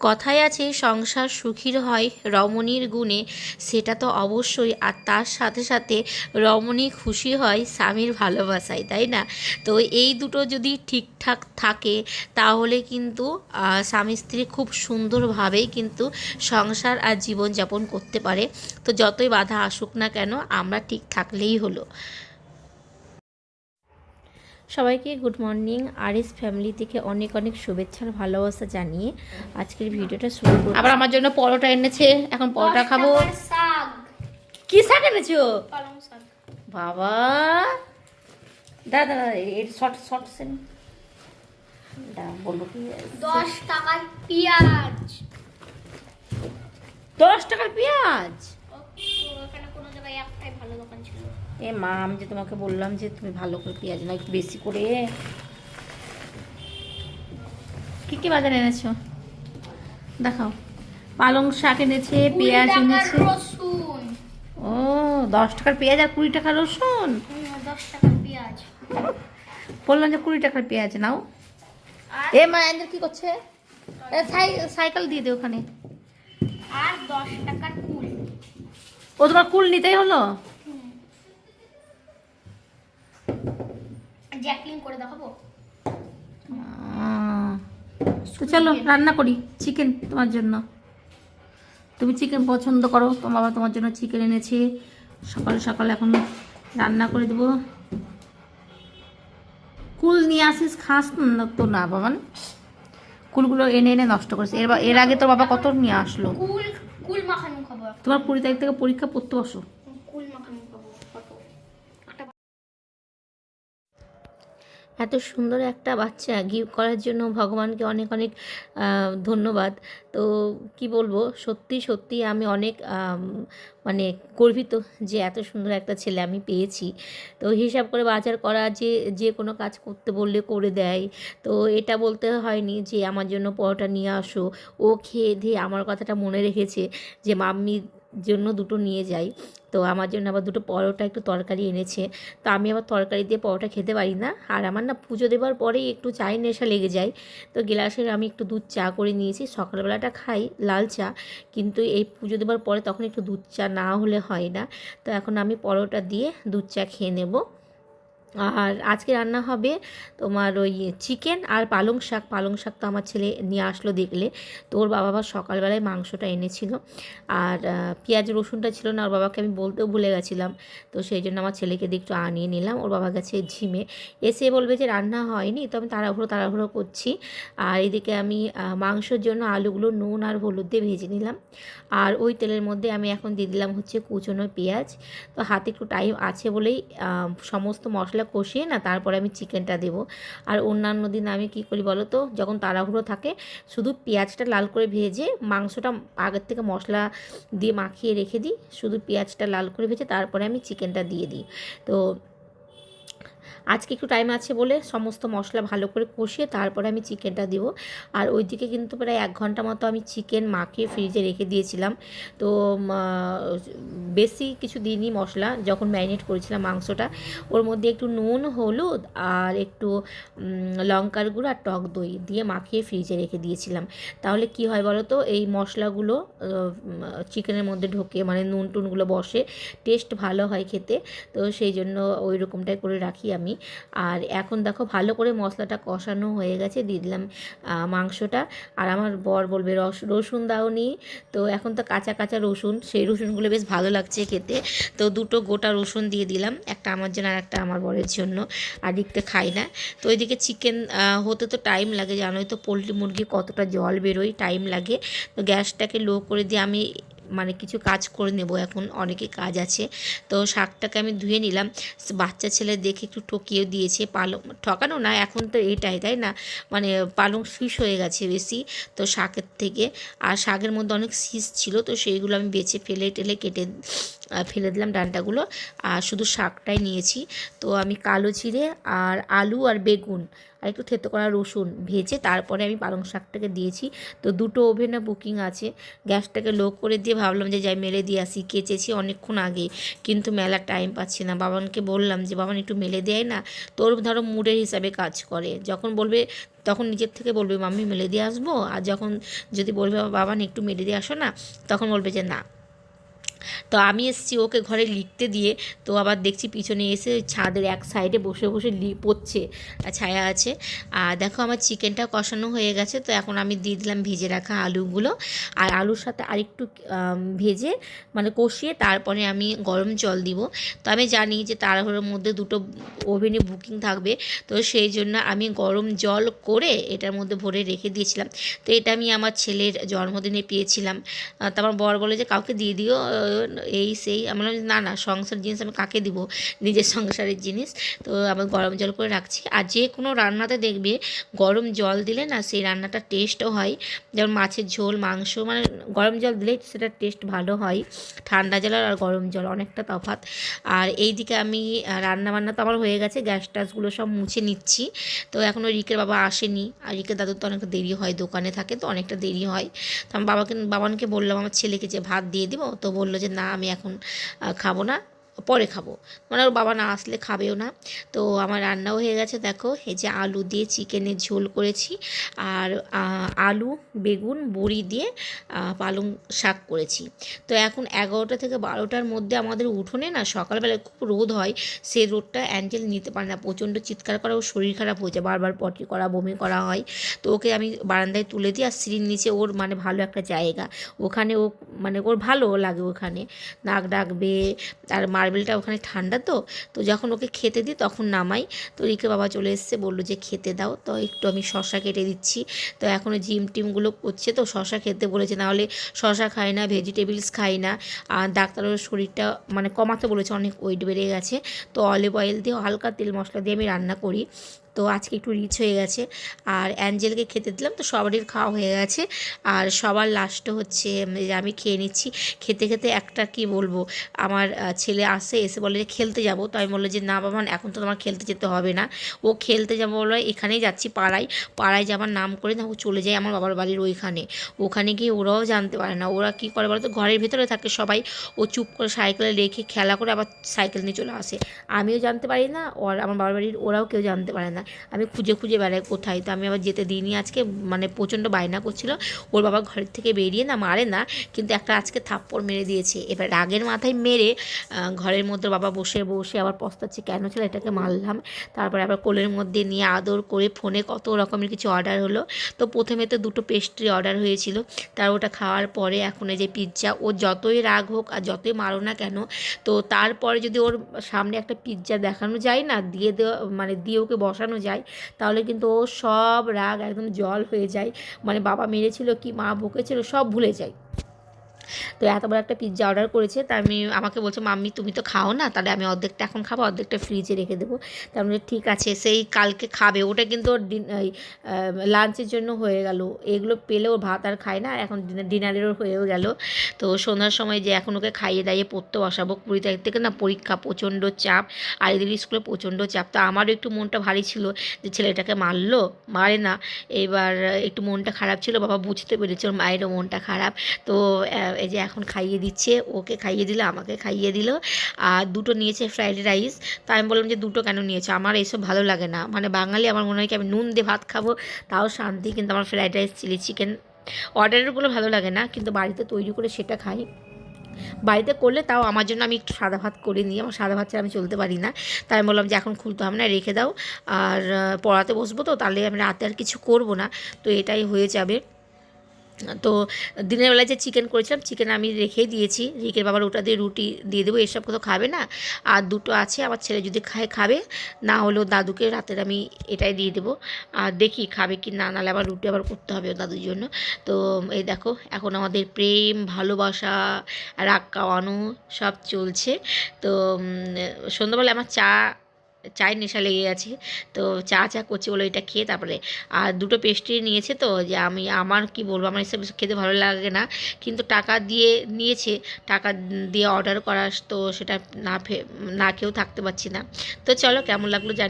কথায় আছে সংসার সুখীর হয় রমণীর গুণে, সেটা তো অবশ্যই। আর তার সাথে সাথে রমণী খুশি হয় স্বামীর ভালোবাসায়, তাই না? তো এই দুটো যদি ঠিকঠাক থাকে তাহলে কিন্তু স্বামী স্ত্রী খুব সুন্দরভাবেই কিন্তু সংসার আর জীবনযাপন করতে পারে। তো যতই বাধা আসুক না কেন আমরা ঠিক থাকলেই হলো। সবাইকে গুড মর্নিং। আরএস ফ্যামিলি থেকে অনেক অনেক শুভেচ্ছার ভালোবাসা জানিয়ে আজকের ভিডিওটা শুরু করব। আবার আমার জন্য পরোটা এনেছে, এখন পরোটা খাবো। কি শাক এনেছো? পালং শাক। বাবা দাদা এর শর্ট শর্ট সেন দা বলবো কি 10 টাকার পেঁয়াজ। 10 টাকার পেঁয়াজ? ওখানে কোনো জায়গায় একটাই ভালো দোকান ছিল। এ মা, আমি যে তোমাকে বললাম যে তুমি ভালো করে পেঁয়াজ না একটু বেশি করে। কি কি বাজার এনেছো দেখাও। পালং শাক এনেছে, পেঁয়াজ এনেছে। রসুন। ও 10 টাকার পেঁয়াজ আর 20 টাকার রসুন। 10 টাকার পেঁয়াজ। বললাম যে 20 টাকার পেঁয়াজ নাও। এ মা এদের কি করছে? সাইকেল দিয়ে দে ওখানে। আর 10 টাকার কুল। ও তোমার কুল নিতেই হলো? জ্যাকলিং করে দেখাবো। তো চলো রান্না করি চিকেন তোমার জন্য। তুমি চিকেন পছন্দ করো, তোমার বাবা তোমার জন্য চিকেন এনেছে। সকাল সকাল এখন রান্না করে দেবো। কুল নিয়ে আসিস, খাস তো না বাবান। কুলগুলো এনে এনে নষ্ট করেছে। এর আগে তোর বাবা কত নিয়ে আসলো। কুল মাখানো খাবো। তোমার 20 তারিখ থেকে পরীক্ষা, পড়তে বসো। কুল মাখানো খাবো। এত সুন্দর একটা বাচ্চা গিফট করার জন্য ভগবানকে অনেক অনেক ধন্যবাদ। তো কি বলবো, সত্যি সত্যি আমি অনেক মানে গর্বিত যে এত সুন্দর একটা ছেলে আমি পেয়েছি। তো হিসাব করে বাজার করা, যে যে কোনো কাজ করতে বললে করে দেয়। তো এটা বলতে হয়নি যে আমার জন্য পরোটা নিয়ে আসো। ও খেয়ে দিয়ে আমার কথাটা মনে রেখেছে যে মাম্মির জন্য দুটো নিয়ে যাই। তো আমার জন্য আবার দুটো পরোটা একটু তরকারি এনেছে। তো আমি আবার তরকারি দিয়ে পরোটা খেতে পারি না। আর আমার না পুজো দেবার পরেই একটু চায়ের নেশা লেগে যায়। তো গ্লাসের আমি একটু দুধ চা করে নিয়েছি। সকালবেলাটা খাই লাল চা, কিন্তু এই পুজো দেবার পরে তখন একটু দুধ চা না হলে হয় না। তো এখন আমি পরোটা দিয়ে দুধ চা খেয়ে নেব। আর আজকে রান্না হবে তোমার ওই চিকেন আর পালং শাক। পালং শাক তো আমার ছেলে নিয়ে আসলো দেখলে। তো ওর বাবা আবার সকালবেলায় মাংসটা এনেছিল। আর পেঁয়াজ রসুনটা ছিল না, ওর বাবাকে আমি বলতেও ভুলে গেছিলাম। তো সেই জন্য আমার ছেলেকে দিয়ে একটু আনিয়ে নিলাম। ওর বাবা গেছে ঝিমে, এসে বলবে যে রান্না হয়নি। তো আমি তাড়াহুড়ো তাড়াহুড়ো করছি। আর এদিকে আমি মাংসের জন্য আলুগুলো নুন আর হলুদ দিয়ে ভেজে নিলাম। আর ওই তেলের মধ্যে আমি এখন দিয়ে দিলাম হচ্ছে কুচনো পেঁয়াজ। তো হাতে একটু টাইম আছে বলেই সমস্ত মশলা কষিয়ে না তারপরে আমি চিকেনটা দেবো। আর অন্যান্য দিন আমি কি করি বলো তো, যখন তাড়াহুড়ো থাকে শুধু পেঁয়াজটা লাল করে ভেজে মাংসটা আগের থেকে মশলা দিয়ে মাখিয়ে রেখে দিই, শুধু পেঁয়াজটা লাল করে ভেজে তারপরে আমি চিকেনটা দিয়ে দিই। তো আজকে একটু টাইম আছে বলে সমস্ত মশলা ভালো করে কষিয়ে তারপরে আমি চিকেনটা দেবো। আর ওইদিকে কিন্তু প্রায় 1 ঘন্টা মতো আমি চিকেন মাখিয়ে ফ্রিজে রেখে দিয়েছিলাম। তো বেশি কিছু দিইনি মশলা, যখন ম্যারিনেট করেছিলাম মাংসটা ওর মধ্যে একটু নুন হলুদ আর একটু লঙ্কার গুঁড়ো আর টক দই দিয়ে মাখিয়ে ফ্রিজে রেখে দিয়েছিলাম। তাহলে কি হয় বলো তো, এই মশলাগুলো চিকেনের মধ্যে ঢোকে, মানে নুন টুনগুলো বসে, টেস্ট ভালো হয় খেতে। তো সেই জন্য ওই রকমটাই করে রাখি আমি। আর এখন দেখো ভালো করে মশলাটা কষানো হয়ে গেছে, দিয়ে দিলাম মাংসটা। আর আমার বর বলবে রসুন দাওনি। তো এখন তো কাঁচা কাঁচা রসুন, সেই রসুনগুলো বেশ ভালো লাগছে খেতে। তো দুটো গোটা রসুন দিয়ে দিলাম, একটা আমার জন্য আর একটা আমার বরের জন্য। আর দিকতে খাই না। তো ওইদিকে চিকেন হতে তো টাইম লাগে, জানোই তো পোলট্রি মুরগি কতটা জল বেরোয়, টাইম লাগে। তো গ্যাসটাকে লো করে দিয়ে আমি মানে কিছু কাজ করে নেব, এখন অনেকে কাজ আছে। তো শাকটাকে আমি ধুয়ে নিলাম। বাচ্চা ছেলে দেখে একটু ঠকিয়েও দিয়েছে। পালং ঠকানো না, এখন তো এটাই তাই না, মানে পালং শীষ হয়ে গেছে বেশি তো শাকের থেকে। আর শাকের মধ্যে অনেক শীষ ছিল, তো সেইগুলো আমি বেছে ফেলে টেলে কেটে ফেলে দিলাম ডাঁটাগুলো। আর শুধু শাকটাই নিয়েছি। তো আমি কালো জিরে আর আলু আর বেগুন আর একটু থেতো করা রসুন ভেজে তারপরে আমি পালং শাকটাকে দিয়েছি। তো দুটো ওভেনে বুকিং আছে, গ্যাসটাকে লো করে দিয়ে ভাবলাম যে যাই মেলে দিয়ে আসি। কেচেছি অনেকক্ষণ আগে, কিন্তু মেলার টাইম পাচ্ছি না। বাবানকে বললাম যে বাবান একটু মেলে দেয় না, তোর ধরো মুডের হিসাবে কাজ করে, যখন বলবে তখন নিজের থেকে বলবে মাম্মি মেলে দিয়ে আসবো, আর যখন যদি বলবে বাবান একটু মেলে দিয়ে আসো না, তখন বলবে যে না। তো আমি এসেছি ওকে ঘরে লিখতে দিয়ে, তো আবার দেখছি পিছনে এসে ছাদের এক সাইডে বসে বসে পড়ছে, ছায়া আছে। আর দেখো আমার চিকেনটা কষানো হয়ে গেছে, তো এখন আমি দিয়ে দিলাম ভেজে রাখা আলুগুলো, আর আলুর সাথে আরেকটু ভেজে মানে কষিয়ে তারপরে আমি গরম জল দিব। তো আমি জানি যে তাড়াহুড়োর মধ্যে দুটো ওভেনে বুকিং থাকবে, তো সেই জন্য আমি গরম জল করে এটার মধ্যে ভরে রেখে দিয়েছিলাম। তো এটা আমি আমার ছেলের জন্মদিনে পেয়েছিলাম। তারপর বর বলে যে কাউকে দিয়ে দিও, এই সেই। আমি বললাম না না, সংসার জিনিস আমি কাকে দিব, নিজের সংসারের জিনিস। তো আমি গরম জল করে রাখছি। আর যে কোনো রান্নাতে দেখবে গরম জল দিলে না সেই রান্নাটা টেস্টও হয়। যেমন মাছের ঝোল, মাংস, মানে গরম জল দিলেই সেটা টেস্ট ভালো হয়। ঠান্ডা জল আর গরম জল অনেকটা তফাৎ। আর এই দিকে আমি রান্নাবান্না তো আমার হয়ে গেছে, গ্যাস ট্যাসগুলো সব মুছে নিচ্ছি। তো এখনও রিকের বাবা আসেনি, আর রিকের দাদুর তো অনেকটা দেরি হয়, দোকানে থাকে তো অনেকটা দেরি হয়। তো আমি বাবানকে বললাম আমার ছেলেকে যে ভাত দিয়ে দিব, তো বললো যে না আমি এখন খাবো না, পরে খাবো, মানে ওর বাবা না আসলে খাবেও না। তো আমার রান্নাও হয়ে গেছে। দেখো এই যে আলু দিয়ে চিকেনের ঝোল করেছি, আর আলু বেগুন বড়ি দিয়ে পালং শাক করেছি। তো এখন 11টা থেকে 12টার মধ্যে আমাদের উঠোনে না সকালবেলায় খুব রোদ হয়, সেই রোদটা অ্যাঞ্জেল নিতে পারে না, প্রচণ্ড চিৎকার করা, ওর শরীর খারাপ হয়ে যায়, বারবার পটি করা বমি করা হয়। তো ওকে আমি বারান্দায় তুলে দিই, আর সিঁড়ির নিচে ওর মানে ভালো একটা জায়গা, ওখানে ও মানে ওর ভালো লাগে, ওখানে নাক ডাকবে। আর মার্বেলটা ওখানে ঠান্ডা, তো তো যখন ওকে খেতে দিই তখন নামাই। তো রিকে বাবা চলে এসেছে, বললো যে খেতে দাও, তো একটু আমি শশা কেটে দিচ্ছি। তো এখনও জিম টিমগুলো করছে, তো শশা খেতে বলেছে, নাহলে শশা খায় না, ভেজিটেবলস খায় না। আর ডাক্তারের শরীরটা মানে কমাতে বলেছে, অনেক ওয়েট বেড়ে গেছে। তো অলিভ অয়েল দিয়ে হালকা তেল মশলা দিয়ে আমি রান্না করি, তো আজকে একটু রিচ হয়ে গেছে। আর অ্যাঞ্জেলকে খেতে দিলাম, তো সবারই খাওয়া হয়ে গেছে। আর সবার লাস্টে হচ্ছে যে আমি খেয়ে নিচ্ছি। খেতে খেতে একটা কি বলবো, আমার ছেলে এসে বলে যে খেলতে যাব। তো আমি বললো যে না বাবা, এখন তো তোমার খেলতে যেতে হবে না। ও খেলতে যাবো বলো, এখানেই যাচ্ছি, পাড়ায় যাবার নাম করে না ও চলে যায় আমার বাবার বাড়ির ওইখানে। ওখানে গিয়ে ওরাও জানতে পারে না, ওরা কী করে বলো তো, ঘরের ভিতরে থাকে সবাই, ও চুপ করে সাইকেলে রেখে খেলা করে আবার সাইকেল নিয়ে চলে আসে। আমিও জানতে পারি না, আর আমার বাবার বাড়ির ওরাও কেউ জানতে পারে না। আমি খুঁজে খুঁজে বেড়াই কোথায়। তো আমি আবার যেতে দিইনি আজকে, মানে প্রচণ্ড বায়না করছিল। ওর বাবা ঘরের থেকে বেরিয়ে না, মারে না, কিন্তু একটা আজকে থাপ্পড় মেরে দিয়েছে। এবার রাগের মাথায় মেরে ঘরের মধ্যে বাবা বসে বসে আবার পস্তাচ্ছে, কেন ছিল এটাকে মারলাম। তারপরে আবার কোলের মধ্যে নিয়ে আদর করে, ফোনে কত রকমের কিছু অর্ডার হলো। তো প্রথমে তো দুটো পেস্ট্রি অর্ডার হয়েছিল, তার ওটা খাওয়ার পরে এখন এই যে পিৎজা। ও যতই রাগ হোক আর যতই মারো না কেন, তো তারপরে যদি ওর সামনে একটা পিৎজা দেখানো যায় না, দিয়ে দেওয়া মানে দিয়ে ওকে বসানো যায়, তাহলে কিন্তু ও সব রাগ একদম জল হয়ে যায়। মানে বাবা মেরেছিল কি মা বকেছিল সব ভুলে যায়। তো এত বড় একটা পিৎজা অর্ডার করেছে, তা আমাকে বলছে মাম্মি তুমি তো খাও না, তাহলে আমি অর্ধেকটা এখন খাবো, অর্ধেকটা ফ্রিজে রেখে দেবো। তার মানে ঠিক আছে, সেই কালকে খাবে। ওটা কিন্তু ওর লাঞ্চের জন্য হয়ে গেল, এগুলো পেলে ওর ভাত আর খায় না, এখন ডিনারেরও হয়েও গেল। তো সন্ধ্যার সময় যে এখন ওকে খাইয়ে দাইয়ে পড়তে বসাবো, 20 তারিখ থেকে না পরীক্ষা, প্রচণ্ড চাপ, আর এদের স্কুলে প্রচণ্ড চাপ। তো আমারও একটু মনটা ভারী ছিল যে ছেলেটাকে মারে না, এবার একটু মনটা খারাপ ছিল। বাবা বুঝতে পেরেছে ওর মায়েরও মনটা খারাপ। তো এই যে এখন খাইয়ে দিচ্ছে, ওকে খাইয়ে দিল, আমাকে খাইয়ে দিল। আর দুটো নিয়েছে ফ্রাইড রাইস। তা আমি বললাম যে দুটো কেন নিয়েছে, আমার এইসব ভালো লাগে না, মানে বাঙালি আমার মনে হয় কি আমি নুন দিয়ে ভাত খাবো তাও শান্তি, কিন্তু আমার ফ্রাইড রাইস চিলি চিকেন অর্ডারেরগুলো ভালো লাগে না, কিন্তু বাড়িতে তৈরি করে সেটা খাই। বাড়িতে করলে তাও আমার জন্য আমি একটু সাদা ভাত করে নিই, আমার সাদা ভাত ছাড়া আমি চলতে পারি না। তাই আমি বললাম যে এখন খুলতে হবে না, রেখে দাও, আর পড়াতে বসবো, তো তাহলে আমি রাতে আর কিছু করব না, তো এটাই হয়ে যাবে। তো দিনের বেলায় যে চিকেন করেছিলাম, চিকেন আমি রেখেই দিয়েছি, রিকের বাবার ওটা দিয়ে রুটি দিয়ে দেবো, এসব কোথাও খাবে না। আর দুটো আছে, আমার ছেলে যদি খাবে, না হলেও দাদুকে রাতের আমি এটাই দিয়ে দেবো। আর দেখি খাবে কি না, নাহলে আবার রুটি আবার করতে হবে ও দাদুর জন্য। তো এই দেখো এখন আমাদের প্রেম ভালোবাসা রাগ খাওয়ানো সব চলছে। তো সন্ধ্যাবেলা আমার চায়ের নেশা লেগে গেছে, তো চা করছে বলে এটা খেয়ে তারপরে। আর দুটো পেস্ট্রি নিয়েছে, তো যে আমার কি বলবো, আমার এসব খেতে ভালো লাগে না, কিন্তু টাকা দিয়ে নিয়েছে, টাকা দিয়ে অর্ডার করা, তো সেটা না খেয়েও থাকতে পারছি না। তো চলো কেমন লাগলো জানি।